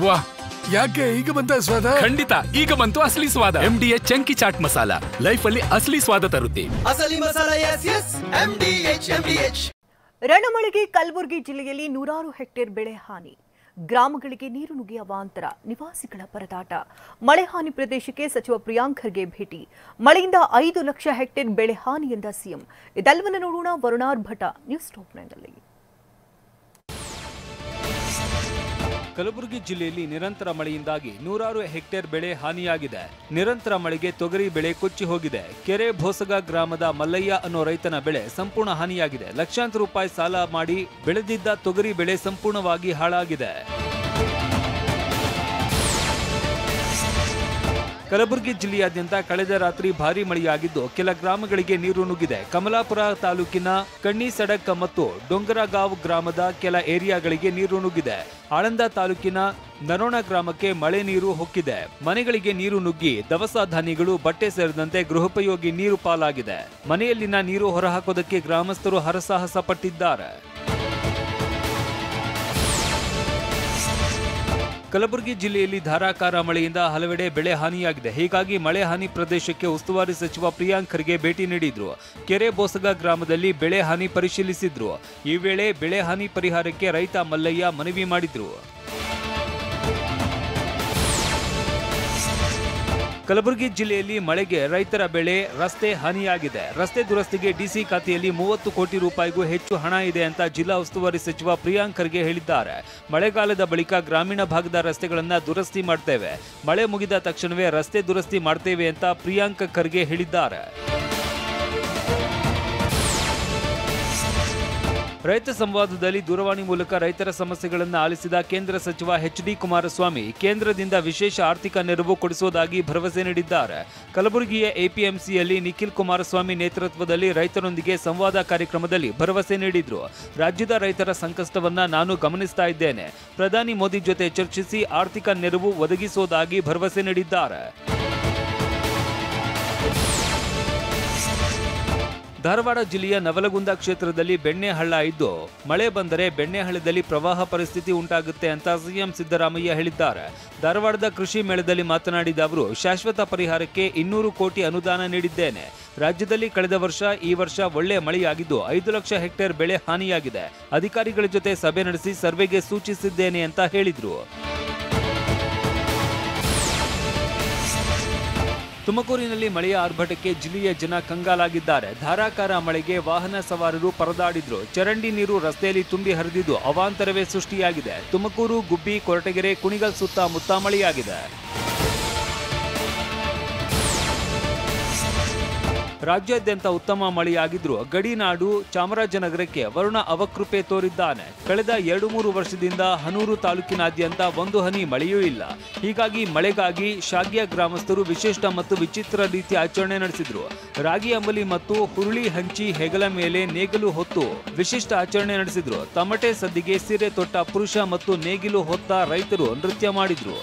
ವಾಹ್, ಯಾಕೆ ಈಗ ಬಂತ ಸ್ವಾದ? ಖಂಡಿತ ಈಗ ಬಂತು ಅಸಲಿ ಸ್ವಾದ. MDH chunky chaat masala life ಅಲ್ಲಿ ಅಸಲಿ ಸ್ವಾದ ತರುತ್ತೆ. ಅಸಲಿ ಮಸಾಲ ಎಸ್ MDH. ರಣಮಳೆಗೆ ಕಲಬುರಗಿ ಜಿಲ್ಲೆಯಲ್ಲಿ ನೂರಾರು ಹೆಕ್ಟೇರ್ ಬೆಳೆ ಹಾನಿ, ಗ್ರಾಮಗಳಿಗೆ ನೀರು ನುಗ್ಗಿ ಅವಾಂತರ, ನಿವಾಸಿಗಳ ಪರದಾಟ. ಮಳೆ ಹಾನಿ ಪ್ರದೇಶಕ್ಕೆ ಸಚಿವ ಪ್ರಿಯಾಂಕ್ ಖರ್ಗೆ ಭೇಟಿ. ಮಳೆಯಿಂದ 5 ಲಕ್ಷ ಹೆಕ್ಟೇರ್ ಬೆಳೆ ಹಾನಿ ಎಂದ ಸಿಎಂ. ಇದೆಲ್ಲವನ್ನು ನೋಡೋಣ ವರುಣಾರ್ ಭಟ ನ್ಯೂಸ್ ಟಾಪ್ 9ನಲ್ಲಿ. ಕಲಬುರಗಿ ಜಿಲ್ಲೆಯಲ್ಲಿ ನಿರಂತರ ಮಳೆಯಿಂದಾಗಿ ನೂರಾರು ಹೆಕ್ಟೇರ್ ಬೆಳೆ ಹಾನಿಯಾಗಿದೆ. ನಿರಂತರ ಮಳೆಗೆ ತೊಗರಿ ಬೆಳೆ ಕೊಚ್ಚಿ ಹೋಗಿದೆ. ಕೆರೆ ಭೋಸಗ ಗ್ರಾಮದ ಮಲ್ಲಯ್ಯ ಅನ್ನೋ ರೈತನ ಬೆಳೆ ಸಂಪೂರ್ಣ ಹಾನಿಯಾಗಿದೆ. ಲಕ್ಷಾಂತರ ರೂಪಾಯಿ ಸಾಲ ಮಾಡಿ ಬೆಳೆದಿದ್ದ ತೊಗರಿ ಬೆಳೆ ಸಂಪೂರ್ಣವಾಗಿ ಹಾಳಾಗಿದೆ. ಕಲಬುರಗಿ ಜಿಲ್ಲೆಯಾದ್ಯಂತ ಕಳೆದ ರಾತ್ರಿ ಭಾರೀ ಮಳೆಯಾಗಿದ್ದು ಕೆಲ ಗ್ರಾಮಗಳಿಗೆ ನೀರು ನುಗ್ಗಿದೆ. ಕಮಲಾಪುರ ತಾಲೂಕಿನ ಕಣ್ಣಿ ಸಡಕ್ ಮತ್ತು ಡೊಂಗರಗಾಂವ್ ಗ್ರಾಮದ ಕೆಲ ಏರಿಯಾಗಳಿಗೆ ನೀರು ನುಗ್ಗಿದೆ. ಆಳಂದ ತಾಲೂಕಿನ ನರೋಣ ಗ್ರಾಮಕ್ಕೆ ಮಳೆ ನೀರು ಹೊಕ್ಕಿದೆ. ಮನೆಗಳಿಗೆ ನೀರು ನುಗ್ಗಿ ದವಸ ಧಾನ್ಯಗಳು, ಬಟ್ಟೆ ಸೇರಿದಂತೆ ಗೃಹೋಪಯೋಗಿ ನೀರು ಪಾಲಾಗಿದೆ. ಮನೆಯಲ್ಲಿನ ನೀರು ಹೊರಹಾಕೋದಕ್ಕೆ ಗ್ರಾಮಸ್ಥರು ಹರಸಾಹಸ ಪಟ್ಟಿದ್ದಾರೆ. ಕಲಬುರಗಿ ಜಿಲ್ಲೆಯಲ್ಲಿ ಧಾರಾಕಾರ ಮಳೆಯಿಂದ ಹಲವೆಡೆ ಬೆಳೆ ಹಾನಿಯಾಗಿದೆ. ಹೀಗಾಗಿ ಮಳೆ ಹಾನಿ ಪ್ರದೇಶಕ್ಕೆ ಉಸ್ತುವಾರಿ ಸಚಿವ ಪ್ರಿಯಾಂಕ್ ಖರ್ಗೆ ಭೇಟಿ ನೀಡಿದ್ರು. ಕೆರೆ ಬೋಸಗ ಗ್ರಾಮದಲ್ಲಿ ಬೆಳೆ ಹಾನಿ ಪರಿಶೀಲಿಸಿದ್ರು. ಈ ವೇಳೆ ಬೆಳೆ ಹಾನಿ ಪರಿಹಾರಕ್ಕೆ ರೈತ ಮಲ್ಲಯ್ಯ ಮನವಿ ಮಾಡಿದ್ರು. ಕಲಬುರಗಿ ಜಿಲ್ಲೆಯಲ್ಲಿ ಮಳೆಗೆ ರೈತರ ಬೆಳೆ, ರಸ್ತೆ ಹಾನಿಯಾಗಿದೆ. ರಸ್ತೆ ದುರಸ್ತಿಗೆ ಡಿಸಿ ಖಾತೆಯಲ್ಲಿ 30 ಕೋಟಿ ರೂಪಾಯಿಗೂ ಹೆಚ್ಚು ಹಣ ಇದೆ ಅಂತ ಜಿಲ್ಲಾ ಉಸ್ತುವಾರಿ ಸಚಿವ ಪ್ರಿಯಾಂಕ್ ಖರ್ಗೆ ಹೇಳಿದ್ದಾರೆ. ಮಳೆಗಾಲದ ಬಳಿಕ ಗ್ರಾಮೀಣ ಭಾಗದ ರಸ್ತೆಗಳನ್ನು ದುರಸ್ತಿ ಮಾಡ್ತೇವೆ. ಮಳೆ ಮುಗಿದ ತಕ್ಷಣವೇ ರಸ್ತೆ ದುರಸ್ತಿ ಮಾಡ್ತೇವೆ ಅಂತ ಪ್ರಿಯಾಂಕ್ ಖರ್ಗೆ ಹೇಳಿದ್ದಾರೆ. ರೈತ ಸಂವಾದದಲ್ಲಿ ದೂರವಾಣಿ ಮೂಲಕ ರೈತರ ಸಮಸ್ಯೆಗಳನ್ನು ಆಲಿಸಿದ ಕೇಂದ್ರ ಸಚಿವ HD ಕುಮಾರಸ್ವಾಮಿ ಕೇಂದ್ರದಿಂದ ವಿಶೇಷ ಆರ್ಥಿಕ ನೆರವು ಕೊಡಿಸುವುದಾಗಿ ಭರವಸೆ ನೀಡಿದ್ದಾರೆ. ಕಲಬುರಗಿಯ APMCಯಲ್ಲಿ ನಿಖಿಲ್ ಕುಮಾರಸ್ವಾಮಿ ನೇತೃತ್ವದಲ್ಲಿ ರೈತರೊಂದಿಗೆ ಸಂವಾದ ಕಾರ್ಯಕ್ರಮದಲ್ಲಿ ಭರವಸೆ ನೀಡಿದ್ರು. ರಾಜ್ಯದ ರೈತರ ಸಂಕಷ್ಟವನ್ನ ನಾನು ಗಮನಿಸ್ತಾ ಇದ್ದೇನೆ. ಪ್ರಧಾನಿ ಮೋದಿ ಜೊತೆ ಚರ್ಚಿಸಿ ಆರ್ಥಿಕ ನೆರವು ಒದಗಿಸುವುದಾಗಿ ಭರವಸೆ ನೀಡಿದ್ದಾರೆ. ಧಾರವಾಡ ಜಿಲ್ಲೆಯ ನವಲಗುಂದ ಕ್ಷೇತ್ರದಲ್ಲಿ ಬೆಣ್ಣೆ ಹಳ್ಳ ಇದ್ದು ಮಳೆ ಬಂದರೆ ಬೆಣ್ಣೆ ಹಳ್ಳದಲ್ಲಿ ಪ್ರವಾಹ ಪರಿಸ್ಥಿತಿ ಉಂಟಾಗುತ್ತೆ ಅಂತ ಸಿಎಂ ಸಿದ್ದರಾಮಯ್ಯ ಹೇಳಿದ್ದಾರೆ. ಧಾರವಾಡದ ಕೃಷಿ ಮೇಳದಲ್ಲಿ ಮಾತನಾಡಿದ ಅವರು, ಶಾಶ್ವತ ಪರಿಹಾರಕ್ಕೆ 200 ಕೋಟಿ ಅನುದಾನ ನೀಡಿದ್ದೇನೆ. ರಾಜ್ಯದಲ್ಲಿ ಕಳೆದ ವರ್ಷ, ಈ ವರ್ಷ ಒಳ್ಳೆ ಮಳೆಯಾಗಿದ್ದು 5 ಲಕ್ಷ ಹೆಕ್ಟೇರ್ ಬೆಳೆ ಹಾನಿಯಾಗಿದೆ. ಅಧಿಕಾರಿಗಳ ಜೊತೆ ಸಭೆ ನಡೆಸಿ ಸರ್ವೆಗೆ ಸೂಚಿಸಿದ್ದೇನೆ ಅಂತ ಹೇಳಿದ್ರು. ತುಮಕೂರಿನಲ್ಲಿ ಮಳೆಯ ಆರ್ಭಟಕ್ಕೆ ಜಿಲ್ಲೆಯ ಜನ ಕಂಗಾಲಾಗಿದ್ದಾರೆ. ಧಾರಾಕಾರ ಮಳೆಗೆ ವಾಹನ ಸವಾರರು ಪರದಾಡಿದ್ರು. ಚರಂಡಿ ನೀರು ರಸ್ತೆಯಲ್ಲಿ ತುಂಬಿ ಹರಿದಿದ್ದು ಅವಾಂತರವೇ ಸೃಷ್ಟಿಯಾಗಿದೆ. ತುಮಕೂರು, ಗುಬ್ಬಿ, ಕೊರಟಗೆರೆ, ಕುಣಿಗಲ್ ಸುತ್ತಮುತ್ತ ಮಳೆಯಾಗಿದೆ. ರಾಜ್ಯಾದ್ಯಂತ ಉತ್ತಮ ಮಳೆಯಾಗಿದ್ರು ಗಡಿನಾಡು ಚಾಮರಾಜನಗರಕ್ಕೆ ವರುಣ ಅವಕೃಪೆ ತೋರಿದ್ದಾನೆ. ಕಳೆದ 2-3 ವರ್ಷದಿಂದ ಹನೂರು ತಾಲೂಕಿನಾದ್ಯಂತ ಒಂದು ಹನಿ ಮಳೆಯೂ ಇಲ್ಲ. ಹೀಗಾಗಿ ಮಳೆಗಾಗಿ ಶಾಗ್ಯ ಗ್ರಾಮಸ್ಥರು ವಿಶಿಷ್ಟ ಮತ್ತು ವಿಚಿತ್ರ ರೀತಿಯ ಆಚರಣೆ ನಡೆಸಿದ್ರು. ರಾಗಿ ಅಂಬಲಿ ಮತ್ತು ಹುರುಳಿ ಹಂಚಿ ಹೆಗಲ ಮೇಲೆ ನೇಗಿಲು ಹೊತ್ತು ವಿಶಿಷ್ಟ ಆಚರಣೆ ನಡೆಸಿದ್ರು. ತಮಟೆ ಸದ್ದಿಗೆ ಸೀರೆ ತೊಟ್ಟ ಪುರುಷ ಮತ್ತು ನೇಗಿಲು ಹೊತ್ತ ರೈತರು ನೃತ್ಯ ಮಾಡಿದ್ರು.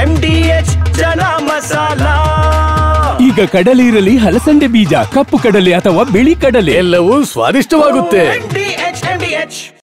MDH ಜನ ಮಸಾಲ. ಈಗ ಕಡಲೆ ಇರಲಿ, ಹಲಸಂಡೆ ಬೀಜ, ಕಪ್ಪು ಕಡಲೆ ಅಥವಾ ಬಿಳಿ ಕಡಲೆ, ಎಲ್ಲವೂ ಸ್ವಾದಿಷ್ಟವಾಗುತ್ತೆ. MDH